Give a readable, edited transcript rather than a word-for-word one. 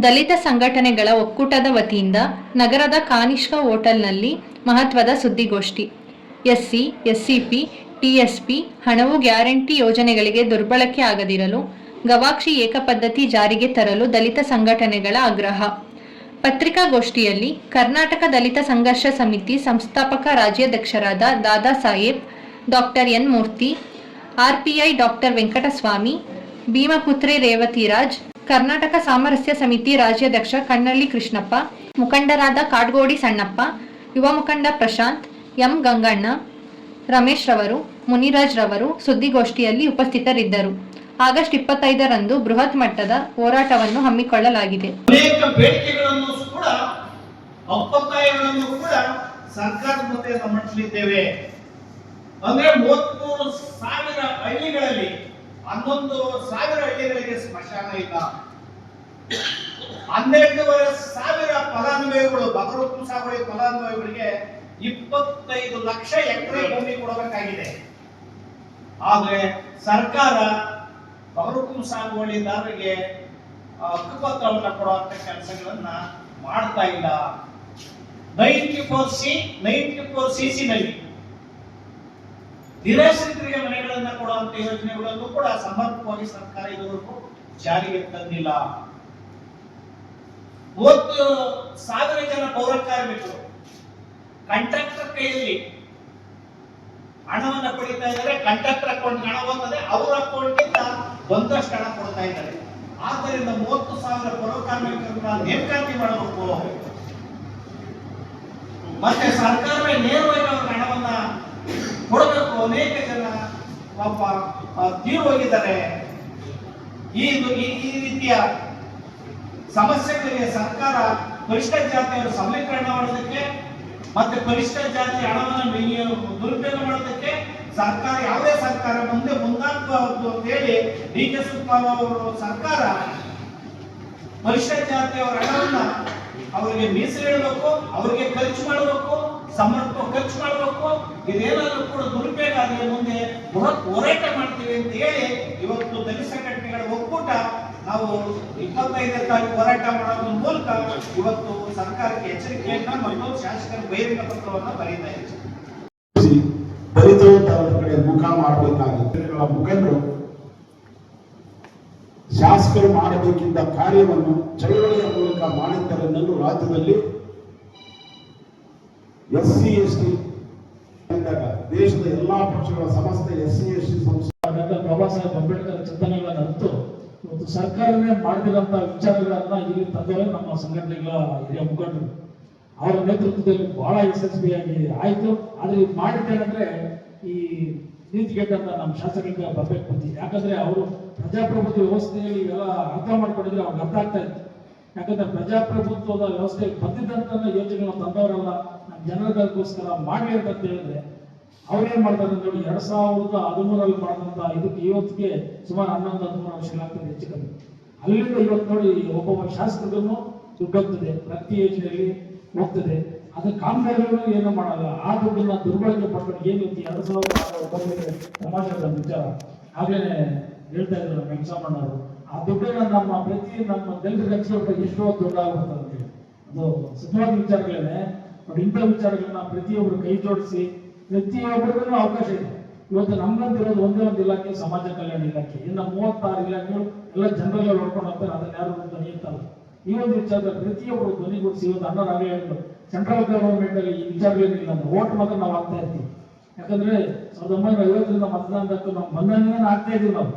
ದಲಿತ ಸಂಘಟನೆಗಳ ಒಕ್ಕೂಟದ ವತಿಯಿಂದ ನಗರದ ಕಾನಿಷ್ಕ ಹೋಟೆಲ್ನಲ್ಲಿ ಮಹತ್ವದ ಸುದ್ದಿಗೋಷ್ಠಿ. ಎಸ್ಸಿ, ಎಸ್ಸಿಪಿ, ಟಿಎಸ್ಪಿ ಹಣವು ಗ್ಯಾರಂಟಿ ಯೋಜನೆಗಳಿಗೆ ದುರ್ಬಳಕೆ ಆಗದಿರಲು ಗವಾಕ್ಷಿ ಏಕಪದ್ಧತಿ ಜಾರಿಗೆ ತರಲು ದಲಿತ ಸಂಘಟನೆಗಳ ಆಗ್ರಹ. ಪತ್ರಿಕಾಗೋಷ್ಠಿಯಲ್ಲಿ ಕರ್ನಾಟಕ ದಲಿತ ಸಂಘರ್ಷ ಸಮಿತಿ ಸಂಸ್ಥಾಪಕ ರಾಜ್ಯಾಧ್ಯಕ್ಷರಾದ ದಾದಾ ಸಾಹೇಬ್, ಡಾಕ್ಟರ್ ಎನ್ ಮೂರ್ತಿ, ಆರ್ಪಿಐ ಡಾಕ್ಟರ್ ವೆಂಕಟಸ್ವಾಮಿ, ಭೀಮಪುತ್ರೆ ರೇವತಿರಾಜ್, ಕರ್ನಾಟಕ ಸಾಮರಸ್ಯ ಸಮಿತಿ ರಾಜ್ಯಾಧ್ಯಕ್ಷ ಕಣ್ಣಳ್ಳಿ ಕೃಷ್ಣಪ್ಪ, ಮುಖಂಡರಾದ ಕಾಡ್ಗೋಡಿ ಸಣ್ಣಪ್ಪ, ಯುವ ಮುಖಂಡ ಪ್ರಶಾಂತ್, ಎಂ ಗಂಗಣ್ಣ, ರಮೇಶ್ ರವರು, ಮುನಿರಾಜ್ ರವರು ಸುದ್ದಿಗೋಷ್ಠಿಯಲ್ಲಿ ಉಪಸ್ಥಿತರಿದ್ದರು. ಆಗಸ್ಟ್ 25ರಂದು ಬೃಹತ್ ಮಟ್ಟದ ಹೋರಾಟವನ್ನು ಹಮ್ಮಿಕೊಳ್ಳಲಾಗಿದೆ. ಅನೇಕ ಬೇಡಿಕೆಗಳನ್ನು ಕೂಡ ಒಪ್ಪಂದಗಳನ್ನು ಕೂಡ ಸರ್ಕಾರದ ಮುಂದೆ ಮಂಡಿಸಲಿದ್ದೇವೆ. ಅಂದ್ರೆ 33,000 ಹಳ್ಳಿಗಳಲ್ಲಿ 11,000 ಹಳ್ಳಿಗಳಿಗೆ ಸ್ಮಶಾನ ಇಲ್ಲ. 12,500 ಫಲಾನುಭವಿಗಳು ಬಗರು ಸಾಗುವಳಿ ಫಲಾನುಭವಿಗಳಿಗೆ 25 ಲಕ್ಷ ಎಕರೆ ಭೂಮಿ ಕೊಡಬೇಕಾಗಿದೆ. ಆದ್ರೆ ಸರ್ಕಾರ ಬಗರು ಸಾಗುವಳಿದಾರರಿಗೆ ಹಕ್ಕುಪತ್ರವನ್ನು ಕೊಡುವಂತ ಕೆಲಸಗಳನ್ನ ಮಾಡ್ತಾ ಇಲ್ಲ. 94C ನಲ್ಲಿ ನಿರಾಶ್ರಿತರಿಗೆ ಮನೆಗಳನ್ನ ಕೊಡುವಂತ ಯೋಜನೆಗಳನ್ನು ಕೂಡ ಸಮರ್ಪಕವಾಗಿ ಸರ್ಕಾರ ಇದುವರೆಗೂ ಜಾರಿಗೆ ತಂದಿಲ್ಲ. 30,000 ಜನ ಪೌರ ಕಾರ್ಮಿಕರು ಕಾಂಟ್ರಾಕ್ಟರ್ ಕೈಯಲ್ಲಿ ಹಣವನ್ನು ಪಡಿತಾ ಇದ್ದಾರೆ. ಕಾಂಟ್ರಾಕ್ಟರ್ ಅಕೌಂಟ್ ಹಣ ಹೋಗ್ತದೆ, ಅವರ ಅಕೌಂಟ್ ಇಂದ ಒಂದಷ್ಟು ಹಣ ಕೊಡ್ತಾ ಇದ್ದಾರೆ. ಆದ್ದರಿಂದ 30,000 ಪೌರ ಕಾರ್ಮಿಕರನ್ನ ನೇಮಕಾತಿ ಮಾಡಬೇಕು. ಮತ್ತೆ ಸರ್ಕಾರವೇ ನೇರವಾಗಿ ಅವರ ಹಣವನ್ನ ಕೊಡಬೇಕು. ಅನೇಕ ಜನ ಪಾಪ ತೀರು ಹೋಗಿದ್ದಾರೆ. ಈ ರೀತಿಯ ಸಮಸ್ಯೆಗಳಿಗೆ ಸರ್ಕಾರ ಪರಿಷ್ಠ ಜಾತಿಯವರು ಸಬಲೀಕರಣ ಮಾಡೋದಕ್ಕೆ ಮತ್ತೆ ಪರಿಷ್ಠ ಜಾತಿ ಹಣವನ್ನು ದುರುಪಯೋಗ ಮಾಡೋದಕ್ಕೆ ಸರ್ಕಾರ ಯಾವುದೇ ಸರ್ಕಾರ ಮುಂದಾಗಬಹುದು ಅಂತ ಹೇಳಿ ಡಿ.ಕೆ. ಶಿವಕುಮಾರ್ ಅವರು ಸರ್ಕಾರ ಪರಿಷ್ಠ ಜಾತಿಯವರ ಹಣವನ್ನ ಅವರಿಗೆ ಮೀಸಲಿಡಬೇಕು, ಅವರಿಗೆ ಖರ್ಚು ಮಾಡಬೇಕು, ಸಮರ್ಪಕ ಖರ್ಚು ಮಾಡಬೇಕು. ಇದೇನಾದ್ರೂ ಕೂಡ ದುರುಪಯೋಗ ಆದರೆ ಮುಂದೆ ಬೃಹತ್ ಹೋರಾಟ ಮಾಡ್ತೀವಿ ಅಂತ ಹೇಳಿ ಇವತ್ತು ದಲಿತ ಸಂಘಟನೆಗಳ ಒಕ್ಕೂಟ ನಾವು 25ನೇ ತಾರೀಕು ಹೋರಾಟ ಮಾಡೋದ್ರ ಮೂಲಕ ಇವತ್ತು ಸರ್ಕಾರಕ್ಕೆ ಎಚ್ಚರಿಕೆಯನ್ನ ಮತ್ತು ಶಾಸಕರ ಬಹಿರಂಗ ಪತ್ರವನ್ನು ಬರೀತಾ ಇದ್ದೀವಿ. ದಲಿತರ ಕಡೆ ಮುಖ ಮಾಡಬೇಕಾಗಿತ್ತು. ಮುಖಂಡರು ಶಾಸಕರು ಮಾಡಬೇಕಿದ್ದ ಕಾರ್ಯವನ್ನು ಚಳವಳಿಯ ಮೂಲಕ ಮಾಡಿದ್ದರೆನ್ನಲು ರಾಜ್ಯದಲ್ಲಿ SC ST ದೇಶದ ಎಲ್ಲಾ ಪಕ್ಷಗಳ ಸಮಸ್ತ SC ST ಸಂಸ್ಥೆ ಬಾಬಾ ಸಾಹೇಬ್ ಅಂಬೇಡ್ಕರ್ ಚಿಂತನೆಗಳನ್ನ ಅರಿತು ಇವತ್ತು ಸರ್ಕಾರವೇ ಮಾಡಿದಂತ ವಿಚಾರಗಳನ್ನ ಇಲ್ಲಿ ತಂದವರೇ ನಮ್ಮ ಸಂಘಟನೆಗಳ ಹಿರಿಯ ಮುಖಂಡರು. ಅವರ ನೇತೃತ್ವದಲ್ಲಿ ಬಹಳ ಯಶಸ್ವಿಯಾಗಿ ಆಯ್ತು. ಆದ್ರೆ ಇದು ಮಾಡಿದ್ದೇನೆಂದ್ರೆ ಈ ನೀತಿಗೆಟ್ಟಂತ ನಮ್ಮ ಶಾಸಕರಿಗೆ ಬರ್ಬೇಕು ಬುದ್ಧಿ. ಯಾಕಂದ್ರೆ ಅವರು ಪ್ರಜಾಪ್ರಭುತ್ವ ವ್ಯವಸ್ಥೆಯಲ್ಲಿ ಇವೆಲ್ಲ ಅರ್ಥ ಮಾಡ್ಕೊಂಡಿದ್ರೆ ಅವ್ರಿಗೆ ಅರ್ಥ ಆಗ್ತಾ ಇತ್ತು. ಯಾಕಂದ್ರೆ ಪ್ರಜಾಪ್ರಭುತ್ವದ ವ್ಯವಸ್ಥೆಗೆ ಬಂದಿದ್ದಂತ ಯೋಜನೆಗಳನ್ನ ತಂದವರೆಲ್ಲ ನಮ್ಮ ಜನರಿಗೋಸ್ಕರ ಮಾಡಲಿ ಅಂತ ಹೇಳಿದ್ರೆ ಅವ್ರೇನ್ ಮಾಡ್ತಾರೆ ನೋಡಿ. 2013ರಲ್ಲಿ ಮಾಡಿದಂತ ಇದಕ್ಕೆ ಇವತ್ತಿಗೆ ಸುಮಾರು 11-13 ವರ್ಷಗಳಾಗ್ತದೆ ಹೆಚ್ಚು ಕಮ್ಮಿ. ಅಲ್ಲಿಂದ ಇವತ್ತು ನೋಡಿ ಒಬ್ಬೊಬ್ಬ ಶಾಸಕರಿಗೂ ದುಡ್ಡು ಹೋಗ್ತದೆ, ಪ್ರತಿ ಯೋಜನೆಯಲ್ಲಿ ಹೋಗ್ತದೆ. ಅದು ಕಾಮಗಾರಿಗಳು ಏನು ಮಾಡಲ್ಲ. ಆ ದುಡ್ಡನ್ನ ದುರ್ಬಳಕೆ ಪಡ್ಕೊಂಡು ಏನು 2019 ಸಮಾಜದ ವಿಚಾರ ಆಗ್ಲೇ ಹೇಳ್ತಾ ಇದ್ರು ನಮ್ಮ ವೆಂಕಟಸ್ವಾಮಣ್ಣವರು. ಆ ದುಡ್ಡನ್ನ ನಮ್ಮ ದಲಿತರ ಹಂಚ್ಕೊಂಡ್ರೆ ಎಷ್ಟೋ ದುಡ್ಡು ಆಗುತ್ತೆ ಅಂತೇಳಿ ಅದು ಸತ್ಯವಾದ ವಿಚಾರಗಳೇನೆ ನೋಡಿ. ಇಂಥ ವಿಚಾರಗಳನ್ನ ಪ್ರತಿಯೊಬ್ಬರು ಕೈ ಜೋಡಿಸಿ ಪ್ರತಿಯೊಬ್ಬರಿಗೂ ಅವಕಾಶ ಇದೆ. ಇವತ್ತು ನಮ್ಗಂತಿರೋದು ಒಂದೇ ಒಂದು ಇಲಾಖೆ, ಸಮಾಜ ಕಲ್ಯಾಣ ಇಲಾಖೆ. ಇನ್ನು 36 ಇಲಾಖೆಗಳು ಎಲ್ಲ ಜನರಲ್ಲ ನೋಡ್ಕೊಂಡು ಹೋಗ್ತಾರೆ. ಅದನ್ನ ಯಾರು ಧ್ವನಿ ಇರ್ತಾರೆ. ಈ ಒಂದು ವಿಚಾರದಲ್ಲಿ ಪ್ರತಿಯೊಬ್ಬರು ಧ್ವನಿಗೂಡಿಸಿ ಇವತ್ತು ಅಣ್ಣರಾಗಲೇ ಹೇಳಿದ್ರು ಸೆಂಟ್ರಲ್ ಗವರ್ಮೆಂಟ್ ಅಲ್ಲಿ ಈ ವಿಚಾರಗಳೇನಿಲ್ಲ ಅಂದ್ರೆ ಓಟ್ ಮಾತ್ರ ನಾವು ಆಗ್ತಾ ಇರ್ತೀವಿ. ಯಾಕಂದ್ರೆ 1950ರಿಂದ ಮತದಾನದಕ್ಕೂ ನಾವು ಬಂಧನ ಆಗ್ತಾ ಇದೀವಿ ನಾವು.